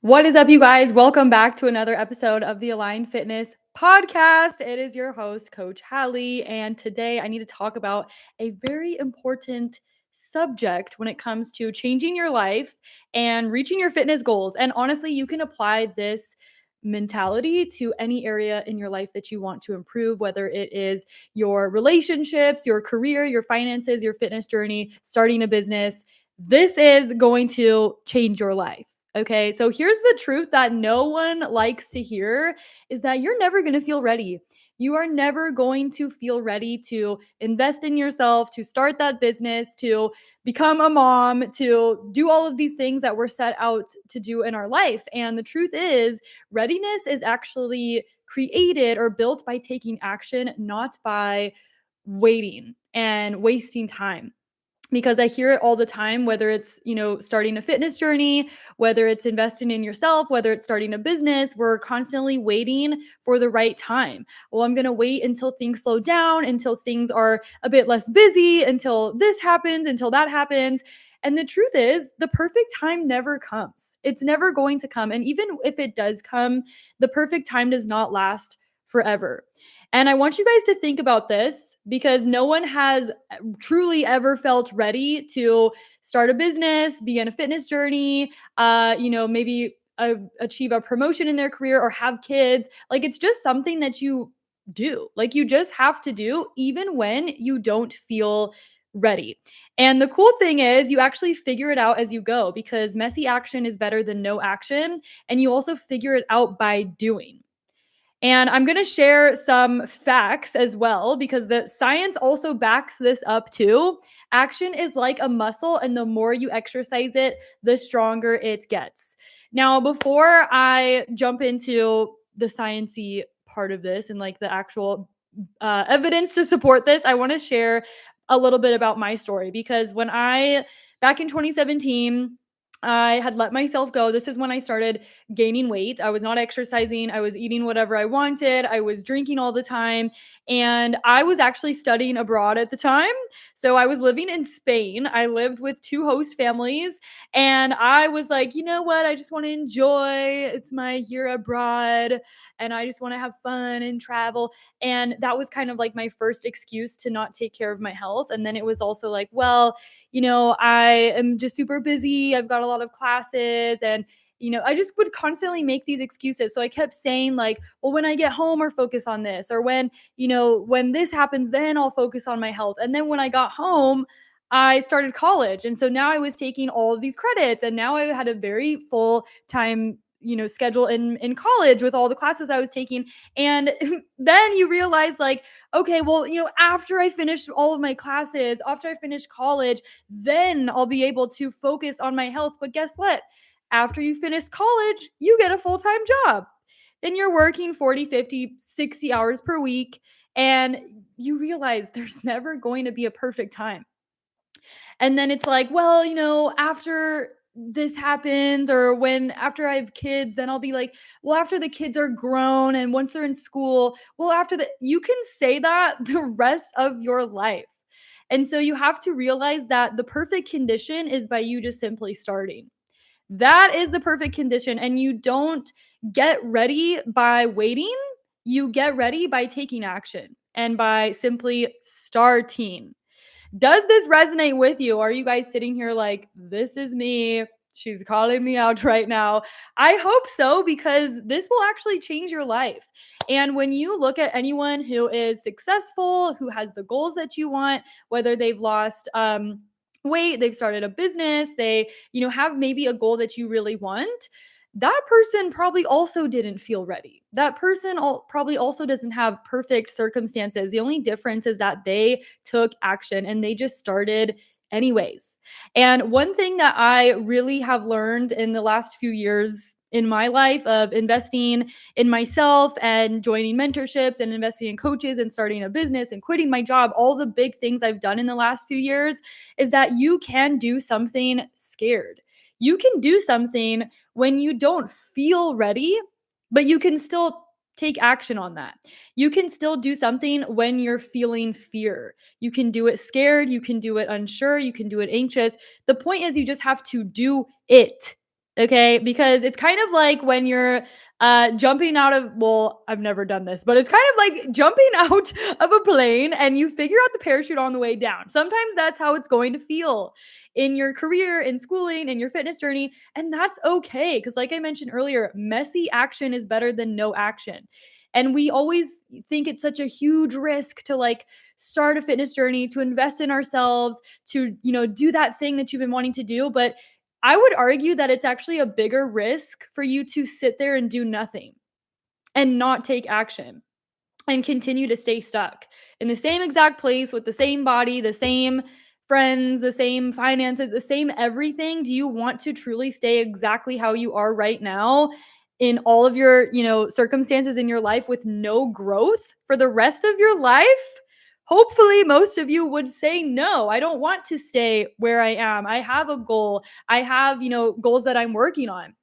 What is up, you guys? Welcome back to another episode of the Align Fitness podcast. It is your host, Coach Hallie, and today I need to talk about a very important subject when it comes to changing your life and reaching your fitness goals. And honestly, you can apply this mentality to any area in your life that you want to improve, whether it is your relationships, your career, your finances, your fitness journey, starting a business. This is going to change your life. Okay, so here's the truth that no one likes to hear is that you're never going to feel ready. You are never going to feel ready to invest in yourself, to start that business, to become a mom, to do all of these things that we're set out to do in our life. And the truth is, readiness is actually created or built by taking action, not by waiting and wasting time, because I hear it all the time, whether it's, starting a fitness journey, whether it's investing in yourself, whether it's starting a business, we're constantly waiting for the right time. Well, I'm going to wait until things slow down, until things are a bit less busy, until this happens, until that happens. And the truth is, the perfect time never comes. It's never going to come. And even if it does come, the perfect time does not last forever. And I want you guys to think about this because no one has truly ever felt ready to start a business, begin a fitness journey, maybe achieve a promotion in their career or have kids. Like it's just something that you do. Like you just have to do even when you don't feel ready. And the cool thing is you actually figure it out as you go because messy action is better than no action. And you also figure it out by doing. And I'm going to share some facts as well because the science also backs this up too. Action is like a muscle, and the more you exercise it, the stronger it gets. Now, before I jump into the sciencey part of this and like the actual evidence to support this, I want to share a little bit about my story because back in 2017, I had let myself go. This is when I started gaining weight. I was not exercising. I was eating whatever I wanted. I was drinking all the time. And I was actually studying abroad at the time. So I was living in Spain. I lived with two host families. And I was like, you know what? I just want to enjoy. It's my year abroad. And I just want to have fun and travel. And that was kind of like my first excuse to not take care of my health. And then it was also like, well, I am just super busy. I've got a lot of classes and I just would constantly make these excuses. So I kept saying like, well, when I get home or focus on this, or when this happens, then I'll focus on my health. And then when I got home, I started college. And so now I was taking all of these credits and now I had a very full time schedule in college with all the classes I was taking. And then you realize like, okay, well, after I finish all of my classes, after I finish college, then I'll be able to focus on my health. But guess what? After you finish college, you get a full-time job. Then you're working 40, 50, 60 hours per week. And you realize there's never going to be a perfect time. And then it's like, well, after this happens or when after I have kids, then I'll be like, well, after the kids are grown and once they're in school, well, after that, you can say that the rest of your life. And so you have to realize that the perfect condition is by you just simply starting. That is the perfect condition. And you don't get ready by waiting. You get ready by taking action and by simply starting. Does this resonate with you? Are you guys sitting here like, this is me? She's calling me out right now. I hope so, because this will actually change your life. And when you look at anyone who is successful, who has the goals that you want, whether they've lost weight, they've started a business, they, have maybe a goal that you really want, that person probably also didn't feel ready. That person probably also doesn't have perfect circumstances. The only difference is that they took action and they just started anyways. And one thing that I really have learned in the last few years in my life of investing in myself and joining mentorships and investing in coaches and starting a business and quitting my job, all the big things I've done in the last few years, is that you can do something scared. You can do something when you don't feel ready, but you can still take action on that. You can still do something when you're feeling fear. You can do it scared, you can do it unsure, you can do it anxious. The point is you just have to do it. Okay, because it's kind of like when you're jumping out of, well, I've never done this, but it's kind of like jumping out of a plane and you figure out the parachute on the way down. Sometimes that's how it's going to feel in your career, in schooling, in your fitness journey, and that's okay, because like I mentioned earlier, messy action is better than no action. And we always think it's such a huge risk to like start a fitness journey, to invest in ourselves, to, do that thing that you've been wanting to do, but I would argue that it's actually a bigger risk for you to sit there and do nothing and not take action and continue to stay stuck in the same exact place with the same body, the same friends, the same finances, the same everything. Do you want to truly stay exactly how you are right now in all of your, circumstances in your life with no growth for the rest of your life? Hopefully, most of you would say no. I don't want to stay where I am. I have a goal. I have, goals that I'm working on.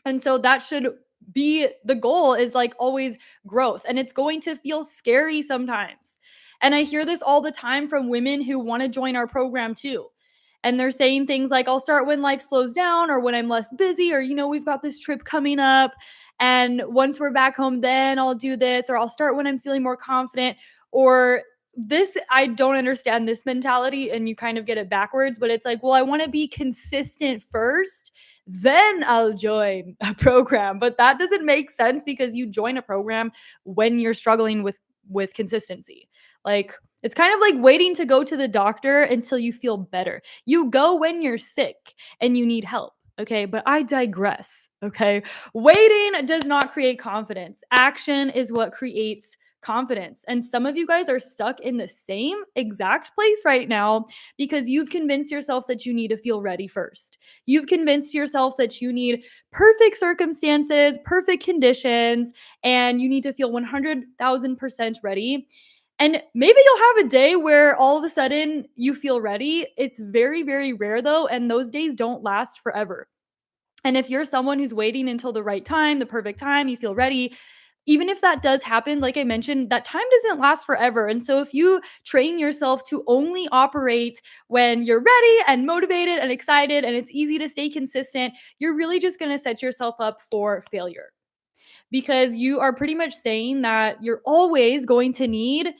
And so that should be the goal, is like always growth. And it's going to feel scary sometimes. And I hear this all the time from women who want to join our program too. And they're saying things like, I'll start when life slows down or when I'm less busy, or, we've got this trip coming up. And once we're back home, then I'll do this, or I'll start when I'm feeling more confident. Or this, I don't understand this mentality. And you kind of get it backwards, but it's like, well, I want to be consistent first, then I'll join a program. But that doesn't make sense, because you join a program when you're struggling with consistency. Like, it's kind of like waiting to go to the doctor until you feel better. You go when you're sick and you need help. Okay, but I digress. Okay, waiting does not create confidence. Action is what creates confidence. And some of you guys are stuck in the same exact place right now because you've convinced yourself that you need to feel ready first. You've convinced yourself that you need perfect circumstances, perfect conditions, and you need to feel 100,000% ready. And maybe you'll have a day where all of a sudden you feel ready. It's very, very rare though, and those days don't last forever. And if you're someone who's waiting until the right time, the perfect time, you feel ready, even if that does happen, like I mentioned, that time doesn't last forever. And so if you train yourself to only operate when you're ready and motivated and excited and it's easy to stay consistent, you're really just going to set yourself up for failure, because you are pretty much saying that you're always going to need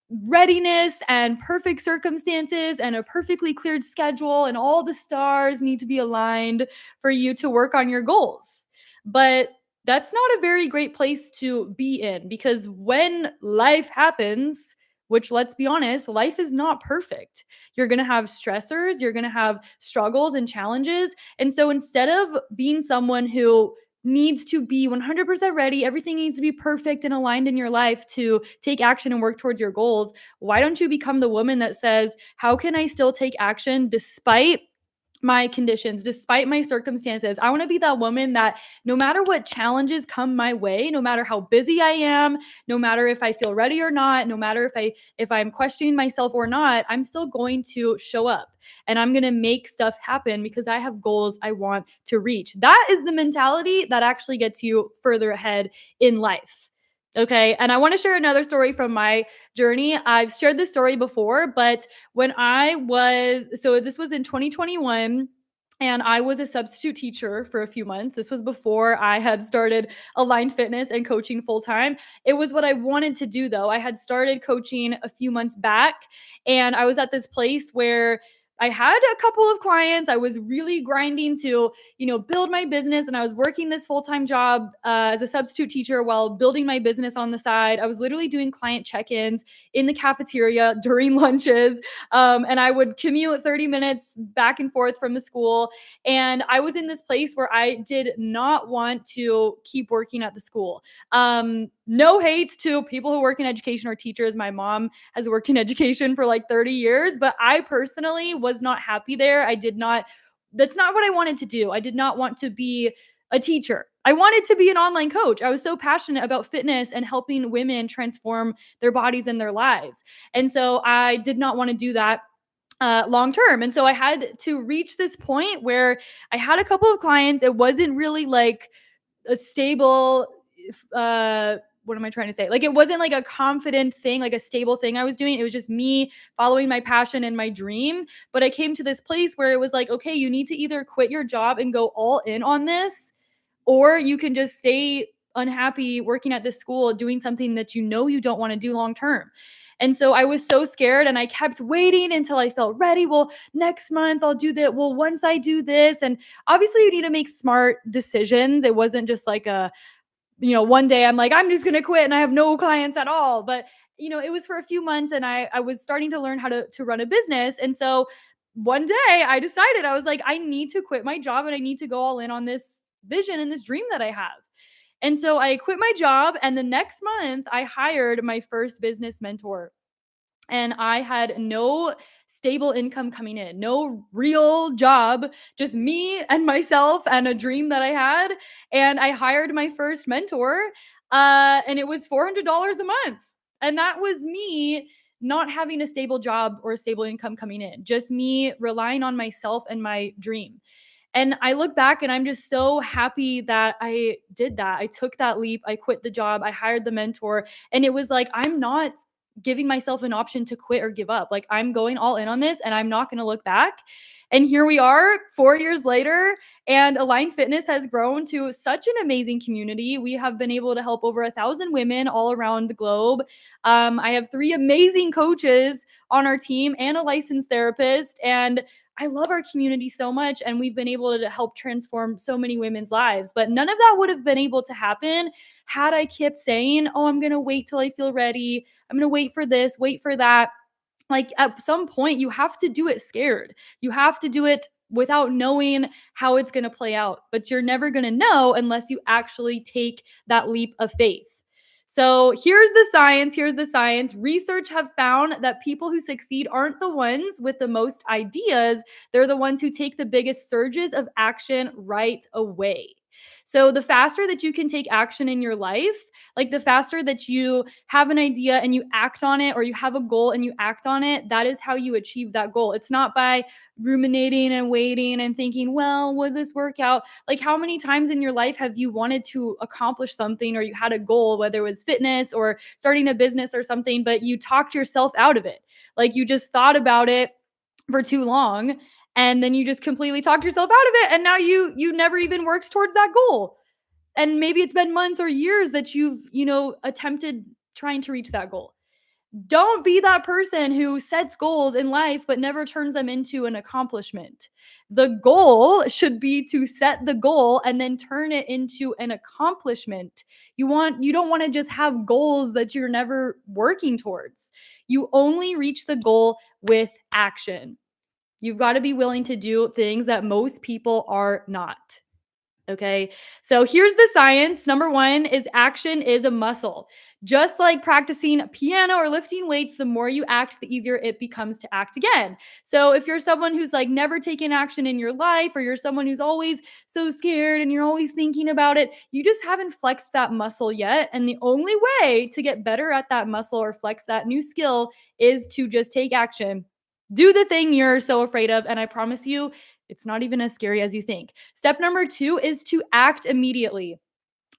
readiness and perfect circumstances and a perfectly cleared schedule, and all the stars need to be aligned for you to work on your goals. But that's not a very great place to be in, because when life happens, which, let's be honest, life is not perfect. You're going to have stressors, you're going to have struggles and challenges. And so instead of being someone who needs to be 100% ready, everything needs to be perfect and aligned in your life to take action and work towards your goals, why don't you become the woman that says, how can I still take action despite my conditions, despite my circumstances? I want to be that woman that no matter what challenges come my way, no matter how busy I am, no matter if I feel ready or not, no matter if I'm questioning myself or not, I'm still going to show up and I'm going to make stuff happen because I have goals I want to reach. That is the mentality that actually gets you further ahead in life. Okay. And I want to share another story from my journey. I've shared this story before, but so this was in 2021. And I was a substitute teacher for a few months. This was before I had started Aligned Fitness and coaching full time. It was what I wanted to do, though. I had started coaching a few months back, and I was at this place where I had a couple of clients. I was really grinding to, build my business, and I was working this full-time job as a substitute teacher while building my business on the side. I was literally doing client check-ins in the cafeteria during lunches, and I would commute 30 minutes back and forth from the school. And I was in this place where I did not want to keep working at the school. No hate to people who work in education or teachers. My mom has worked in education for like 30 years, but I personally was not happy there. That's not what I wanted to do. I did not want to be a teacher. I wanted to be an online coach. I was so passionate about fitness and helping women transform their bodies and their lives. And so I did not want to do that long term. And so I had to reach this point where I had a couple of clients. It wasn't really like a stable what am I trying to say? Like, it wasn't like a confident thing, like a stable thing I was doing. It was just me following my passion and my dream. But I came to this place where it was like, okay, you need to either quit your job and go all in on this, or you can just stay unhappy working at this school doing something that you know you don't want to do long term. And so I was so scared and I kept waiting until I felt ready. Well, next month I'll do that. Well, once I do this, and obviously you need to make smart decisions. It wasn't just like a, one day I'm like, I'm just going to quit and I have no clients at all. But, it was for a few months and I was starting to learn how to run a business. And so one day I decided, I was like, I need to quit my job and I need to go all in on this vision and this dream that I have. And so I quit my job. And the next month I hired my first business mentor. And I had no stable income coming in, no real job, just me and myself and a dream that I had. And I hired my first mentor, and it was $400 a month. And that was me not having a stable job or a stable income coming in, just me relying on myself and my dream. And I look back and I'm just so happy that I did that. I took that leap. I quit the job. I hired the mentor. And it was like, I'm not giving myself an option to quit or give up. Like, I'm going all in on this and I'm not going to look back. And here we are 4 years later, and Align Fitness has grown to such an amazing community. We have been able to help over 1,000 women all around the globe. I have 3 amazing coaches on our team and a licensed therapist. And I love our community so much, and we've been able to help transform so many women's lives. But none of that would have been able to happen had I kept saying, oh, I'm going to wait till I feel ready. I'm going to wait for this, wait for that. Like, at some point, you have to do it scared. You have to do it without knowing how it's going to play out. But you're never going to know unless you actually take that leap of faith. So here's the science. Here's the science. Research have found that people who succeed aren't the ones with the most ideas. They're the ones who take the biggest surges of action right away. So the faster that you can take action in your life, like the faster that you have an idea and you act on it, or you have a goal and you act on it, that is how you achieve that goal. It's not by ruminating and waiting and thinking, well, would this work out? Like, how many times in your life have you wanted to accomplish something, or you had a goal, whether it was fitness or starting a business or something, but you talked yourself out of it? Like, you just thought about it for too long, and then you just completely talked yourself out of it, and now you never even worked towards that goal. And maybe it's been months or years that you've, attempted trying to reach that goal. Don't be that person who sets goals in life but never turns them into an accomplishment. The goal should be to set the goal and then turn it into an accomplishment. You don't want to just have goals that you're never working towards. You only reach the goal with action. You've got to be willing to do things that most people are not. Okay. So here's the science. Number 1 is action is a muscle. Just like practicing piano or lifting weights, the more you act, the easier it becomes to act again. So if you're someone who's like never taken action in your life, or you're someone who's always so scared and you're always thinking about it, you just haven't flexed that muscle yet. And the only way to get better at that muscle or flex that new skill is to just take action. Do the thing you're so afraid of. And I promise you, it's not even as scary as you think. Step number 2 is to act immediately.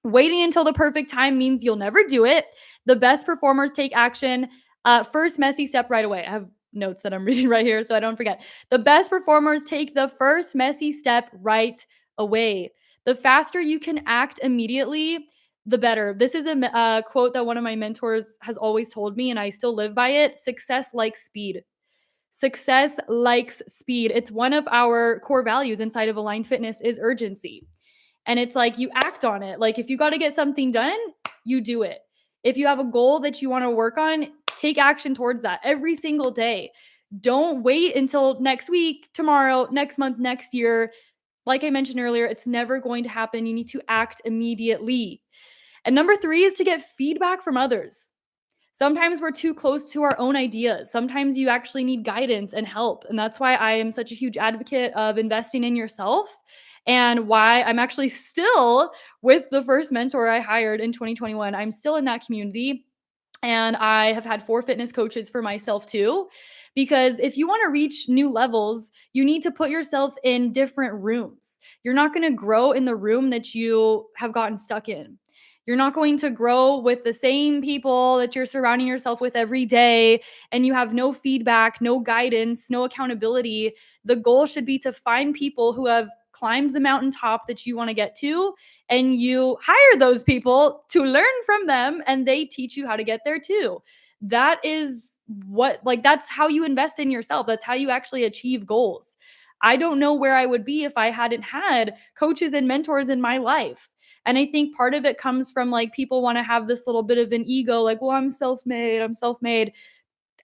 Waiting until the perfect time means you'll never do it. The best performers take action. First messy step right away. I have notes that I'm reading right here so I don't forget. The best performers take the first messy step right away. The faster you can act immediately, the better. This is a quote that one of my mentors has always told me, and I still live by it. Success likes speed. Success likes speed. It's one of our core values inside of Align Fitness is urgency. And it's like, you act on it. Like, if you got to get something done, you do it. If you have a goal that you want to work on, take action towards that every single day. Don't wait until next week, tomorrow, next month, next year. Like I mentioned earlier, it's never going to happen. You need to act immediately. And number 3 is to get feedback from others. Sometimes we're too close to our own ideas. Sometimes you actually need guidance and help. And that's why I am such a huge advocate of investing in yourself, and why I'm actually still with the first mentor I hired in 2021. I'm still in that community. And I have had 4 fitness coaches for myself too. Because if you want to reach new levels, you need to put yourself in different rooms. You're not going to grow in the room that you have gotten stuck in. You're not going to grow with the same people that you're surrounding yourself with every day, and you have no feedback, no guidance, no accountability. The goal should be to find people who have climbed the mountaintop that you want to get to, and you hire those people to learn from them, and they teach you how to get there too. That is that's how you invest in yourself. That's how you actually achieve goals. I don't know where I would be if I hadn't had coaches and mentors in my life. And I think part of it comes from like people want to have this little bit of an ego, like, well, I'm self-made, I'm self-made.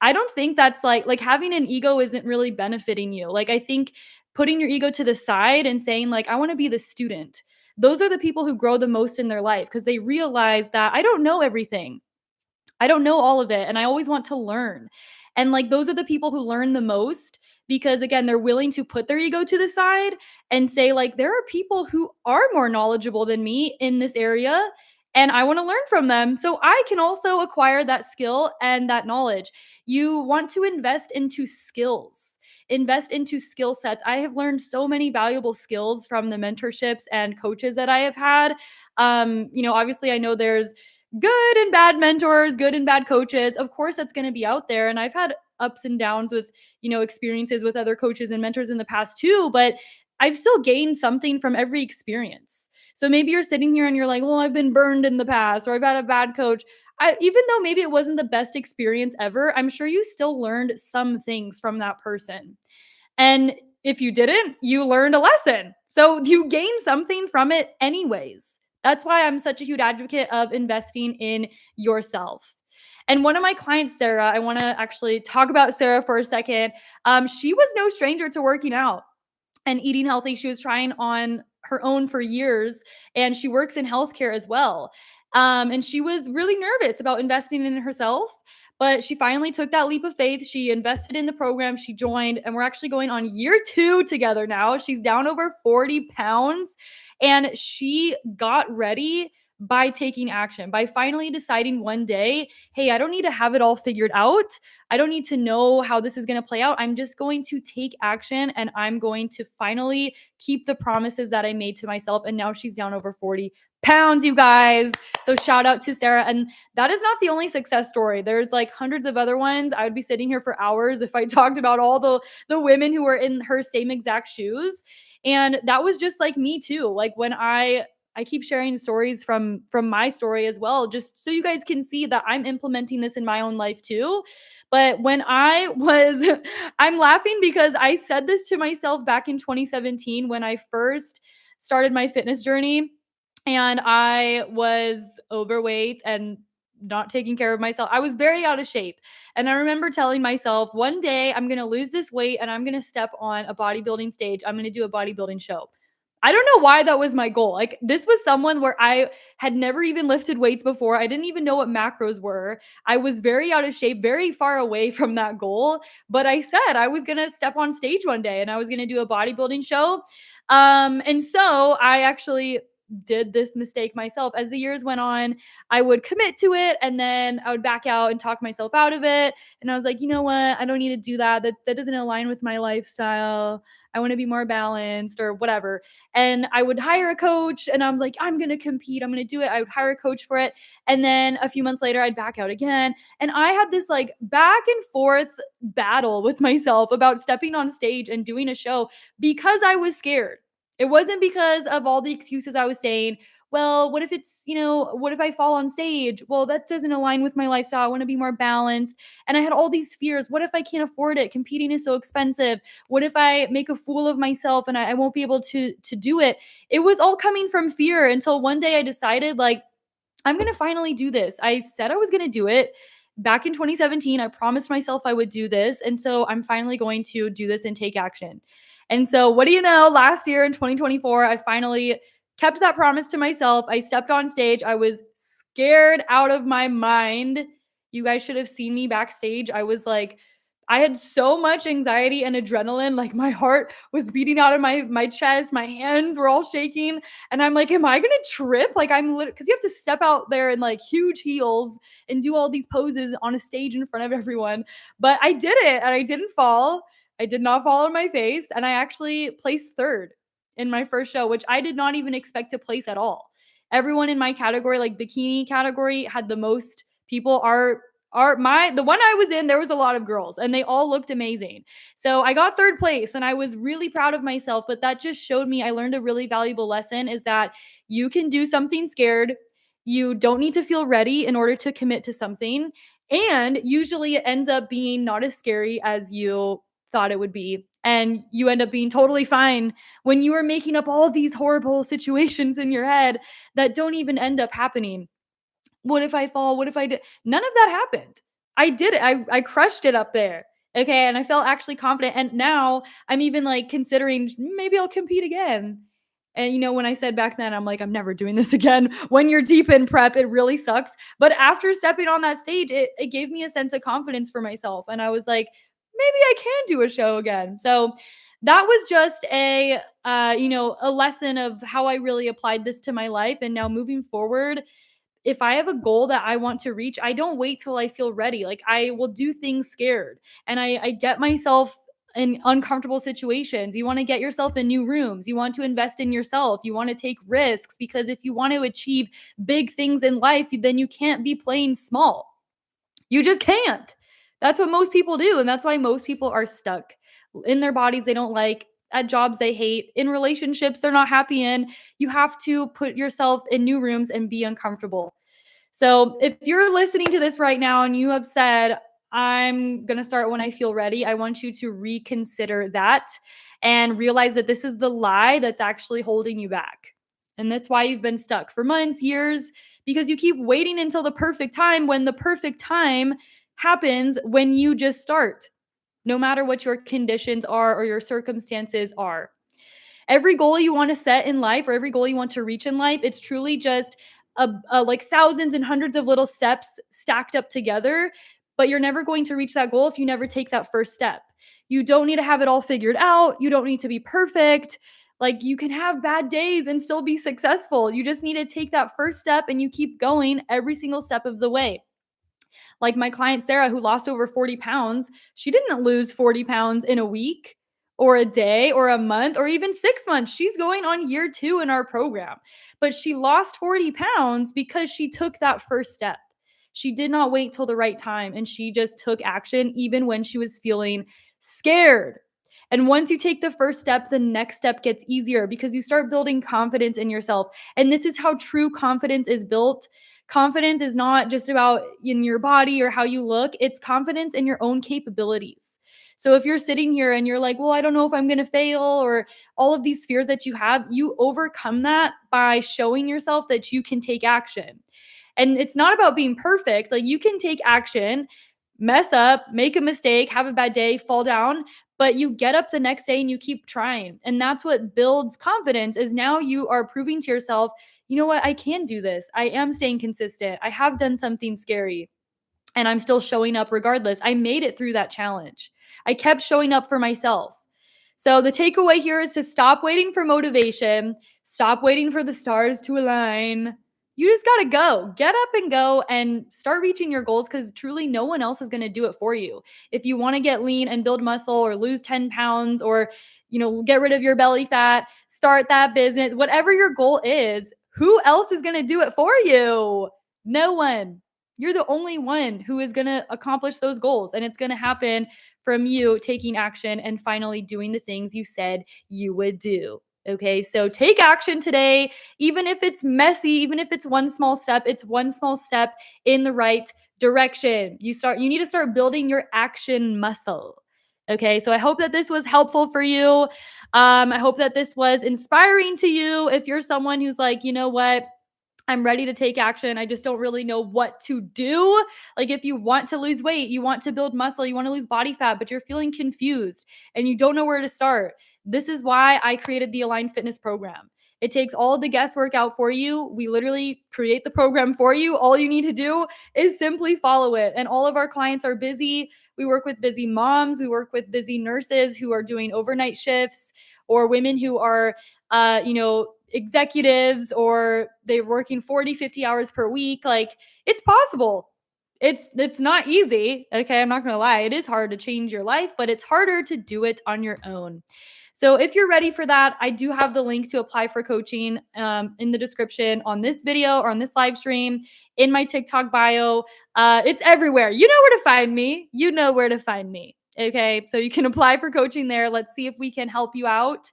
I don't think that's like having an ego isn't really benefiting you. Like I think putting your ego to the side and saying like I want to be the student. Those are the people who grow the most in their life because they realize that I don't know everything. I don't know all of it and I always want to learn. And like those are the people who learn the most because again, they're willing to put their ego to the side and say like there are people who are more knowledgeable than me in this area and I want to learn from them so I can also acquire that skill and that knowledge. You want to invest into skills. Invest into skill sets. I have learned so many valuable skills from the mentorships and coaches that I have had. Obviously I know there's good and bad mentors, good and bad coaches. Of course, that's going to be out there. And I've had ups and downs with, experiences with other coaches and mentors in the past too, but I've still gained something from every experience. So maybe you're sitting here and you're like, well, I've been burned in the past or I've had a bad coach. Even though maybe it wasn't the best experience ever, I'm sure you still learned some things from that person. And if you didn't, you learned a lesson. So you gain something from it anyways. That's why I'm such a huge advocate of investing in yourself. And one of my clients, Sarah, I want to actually talk about Sarah for a second. She was no stranger to working out and eating healthy. She was trying on her own for years, and she works in healthcare as well. And she was really nervous about investing in herself, but she finally took that leap of faith. She invested in the program, she joined, and we're actually going on year 2 together now. She's down over 40 pounds, and she got ready by taking action, by finally deciding one day, hey, I don't need to have it all figured out. I don't need to know how this is going to play out. I'm just going to take action and I'm going to finally keep the promises that I made to myself. And now she's down over 40 pounds, you guys. So shout out to Sarah. And that is not the only success story. There's like hundreds of other ones. I would be sitting here for hours if I talked about all the women who were in her same exact shoes. And that was just like me too. Like when I keep sharing stories from my story as well, just so you guys can see that I'm implementing this in my own life too. But when I was, I'm laughing because I said this to myself back in 2017 when I first started my fitness journey, and I was overweight and not taking care of myself. I was very out of shape. And I remember telling myself, one day I'm going to lose this weight and I'm going to step on a bodybuilding stage. I'm going to do a bodybuilding show. I don't know why that was my goal. Like this was someone where I had never even lifted weights before. I didn't even know what macros were. I was very out of shape, very far away from that goal. But I said I was going to step on stage one day and I was going to do a bodybuilding show. And so I actually did this mistake myself. As the years went on, I would commit to it and then I would back out and talk myself out of it. And I was like, you know what? I don't need to do that. That doesn't align with my lifestyle. I want to be more balanced or whatever. And I would hire a coach and I'm like, I'm going to compete. I'm going to do it. I would hire a coach for it. And then a few months later, I'd back out again. And I had this like back and forth battle with myself about stepping on stage and doing a show because I was scared. It wasn't because of all the excuses I was saying. Well, what if what if I fall on stage? Well, that doesn't align with my lifestyle. I want to be more balanced. And I had all these fears. What if I can't afford it? Competing is so expensive. What if I make a fool of myself and I won't be able to do it? It was all coming from fear until one day I decided like I'm going to finally do this. I said I was going to do it back in 2017. I promised myself I would do this. And so I'm finally going to do this and take action. And so, what do you know? Last year in 2024, I finally kept that promise to myself. I stepped on stage. I was scared out of my mind. You guys should have seen me backstage. I was like, I had so much anxiety and adrenaline. Like my heart was beating out of my chest. My hands were all shaking. And I'm like, am I going to trip? Like because you have to step out there in like huge heels and do all these poses on a stage in front of everyone. But I did it and I didn't fall. I did not fall on my face. And I actually placed third in my first show, which I did not even expect to place at all. Everyone in my category, like bikini category, had the most people. The one I was in, there was a lot of girls and they all looked amazing. So I got third place and I was really proud of myself, but that just showed me I learned a really valuable lesson is that you can do something scared. You don't need to feel ready in order to commit to something. And usually it ends up being not as scary as you thought it would be. And you end up being totally fine when you are making up all these horrible situations in your head that don't even end up happening. What if I fall? What if I did? None of that happened. I did it. I crushed it up there. Okay. And I felt actually confident. And now I'm even like considering maybe I'll compete again. And when I said back then, I'm like, I'm never doing this again. When you're deep in prep, it really sucks. But after stepping on that stage, it gave me a sense of confidence for myself. And I was like, maybe I can do a show again. So that was just a lesson of how I really applied this to my life. And now moving forward, if I have a goal that I want to reach, I don't wait till I feel ready. Like I will do things scared and I get myself in uncomfortable situations. You want to get yourself in new rooms. You want to invest in yourself. You want to take risks because if you want to achieve big things in life, then you can't be playing small. You just can't. That's what most people do. And that's why most people are stuck in their bodies they don't like, at jobs they hate, in relationships they're not happy in. You have to put yourself in new rooms and be uncomfortable. So if you're listening to this right now and you have said, I'm going to start when I feel ready, I want you to reconsider that and realize that this is the lie that's actually holding you back. And that's why you've been stuck for months, years, because you keep waiting until the perfect time when the perfect time happens when you just start, no matter what your conditions are or your circumstances are. Every goal you want to set in life or every goal you want to reach in life, it's truly just like thousands and hundreds of little steps stacked up together. But you're never going to reach that goal if you never take that first step. You don't need to have it all figured out. You don't need to be perfect. Like you can have bad days and still be successful. You just need to take that first step and you keep going every single step of the way. Like my client, Sarah, who lost over 40 pounds, she didn't lose 40 pounds in a week or a day or a month or even 6 months. She's going on year 2 in our program, but she lost 40 pounds because she took that first step. She did not wait till the right time and she just took action even when she was feeling scared. And once you take the first step, the next step gets easier because you start building confidence in yourself. And this is how true confidence is built. Confidence is not just about in your body or how you look, it's confidence in your own capabilities. So if you're sitting here and you're like, well, I don't know if I'm going to fail or all of these fears that you have, you overcome that by showing yourself that you can take action. And it's not about being perfect. Like you can take action, mess up, make a mistake, have a bad day, fall down, but you get up the next day and you keep trying. And that's what builds confidence is now you are proving to yourself, you know what, I can do this. I am staying consistent. I have done something scary and I'm still showing up regardless. I made it through that challenge. I kept showing up for myself. So the takeaway here is to stop waiting for motivation, stop waiting for the stars to align. You just got to go. Get up and go and start reaching your goals because truly no one else is going to do it for you. If you want to get lean and build muscle or lose 10 pounds or get rid of your belly fat, start that business, whatever your goal is, who else is going to do it for you? No one. You're the only one who is going to accomplish those goals. And it's going to happen from you taking action and finally doing the things you said you would do. Okay, so take action today, even if it's messy, even if it's one small step, it's one small step in the right direction. You need to start building your action muscle. Okay, so I hope that this was helpful for you. I hope that this was inspiring to you. If you're someone who's like, you know what? I'm ready to take action. I just don't really know what to do. Like if you want to lose weight, you want to build muscle, you want to lose body fat, but you're feeling confused and you don't know where to start. This is why I created the Align Fitness program. It takes all of the guesswork out for you. We literally create the program for you. All you need to do is simply follow it. And all of our clients are busy. We work with busy moms. We work with busy nurses who are doing overnight shifts or women who are, executives or they're working 40, 50 hours per week. Like it's possible. It's not easy. Okay. I'm not going to lie. It is hard to change your life, but it's harder to do it on your own. So if you're ready for that, I do have the link to apply for coaching in the description on this video or on this live stream, in my TikTok bio. It's everywhere. You know where to find me. You know where to find me. Okay, so you can apply for coaching there. Let's see if we can help you out.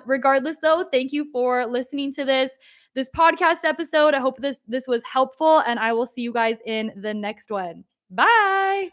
Regardless, though, thank you for listening to this podcast episode. I hope this was helpful, and I will see you guys in the next one. Bye.